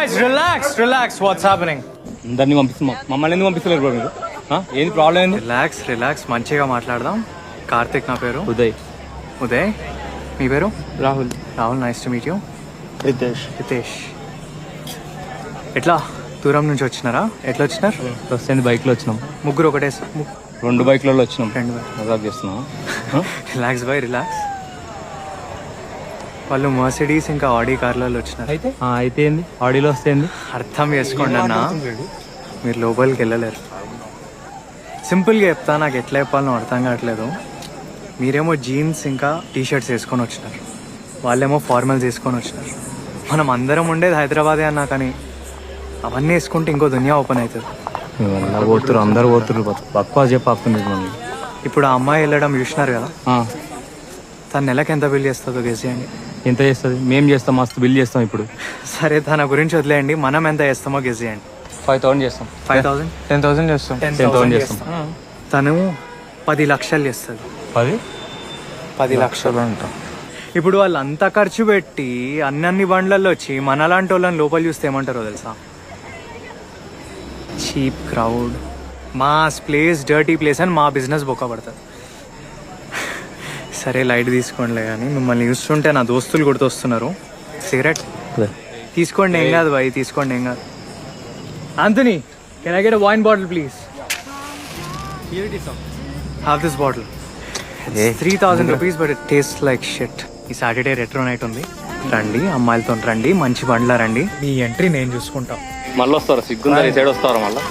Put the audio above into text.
Guys, relax. What's happening? అందరినీ పంపిస్తున్నాం. మమ్మల్ని ఎందుకు పంపిస్తలేరు బ్రో మీరు? ఏంది ప్రాబ్లం ఏంది? రిలాక్స్ మంచిగా మాట్లాడదాం. కార్తిక్ నా పేరు. ఉదయ్ మీ పేరు? Rahul. Nice to meet you. Ritesh. ఎట్లా దూరం నుంచి వచ్చినారా? ఎట్లా వచ్చినారు? వస్తుంది బైక్లో వచ్చినాం. ముగ్గురు ఒకటే 2 బైక్లలో వచ్చినాం. 2 మజాక్ చేస్తున్నాం. రిలాక్స్. వాళ్ళు మర్సిడీస్ ఇంకా ఆడీ కార్లలో వచ్చినారు. అయితే ఏంది ఆడీలో వస్తే ఏంది? అర్థం చేసుకోండి అన్న, మీరు లోపలికి వెళ్ళలేరు. సింపుల్గా చెప్తా, నాకు ఎట్లా చెప్పాలో అర్థం కావట్లేదు. మీరేమో జీన్స్ ఇంకా టీషర్ట్స్ వేసుకొని వచ్చినారు, వాళ్ళేమో ఫార్మల్స్ వేసుకొని వచ్చినారు. మనం అందరం ఉండేది హైదరాబాదే అన్నా, కానీ అవన్నీ వేసుకుంటే ఇంకో దునియా ఓపెన్ అవుతుంది. అందరు పోతురు పక్వా చెప్పాస్తుంది. ఇప్పుడు ఆ అమ్మాయి వెళ్ళడం చూసినారు కదా, తన నెలకి ఎంత బిల్ చేస్తుందో గెస్ చేయండి. ఎంత చేస్తుంది? మేము చేస్తాం, మస్తు బిల్ చేస్తాం. ఇప్పుడు సరే తన గురించి వదిలేయండి, మనం ఎంత చేస్తామో గెస్ చేయండి. 5,000 చేస్తాం. 5,000 10,000 చేస్తాం. 10,000 చేస్తాం. తను 10 లక్షలు చేస్తుంది. 10 లక్షలు అంటాం. ఇప్పుడు వాళ్ళు అంత ఖర్చు పెట్టి అన్ని బండ్లలో వచ్చి మనలాంటి వాళ్ళని లోపల చూస్తే ఏమంటారో తెలుసా? Cheap crowd, mass place, dirty place అని మా బిజినెస్ బొక్క పడుతుంది. సరే లైట్ తీసుకోండిలే, కానీ మిమ్మల్ని చూస్తుంటే నా దోస్తులు గుర్తొస్తున్నారు. సిగరెట్ తీసుకోండి, ఏం కాదు బాయ్, తీసుకోండి, ఏం కాదు. Anthony, can I get a wine bottle please? Have this bottle. 3,000 rupees, but it taste like shit. ఈ సాటర్డే రెట్రో నైట్ ఉంది, రండి, అమ్మాయిలతో రండి, మంచి బండ్లా రండి. మీ ఎంట్రీ నేను చూసుకుంటాం. మళ్ళీ వస్తారా? సిగ్గుందా? సైడ్ వస్తారా మళ్ళీ?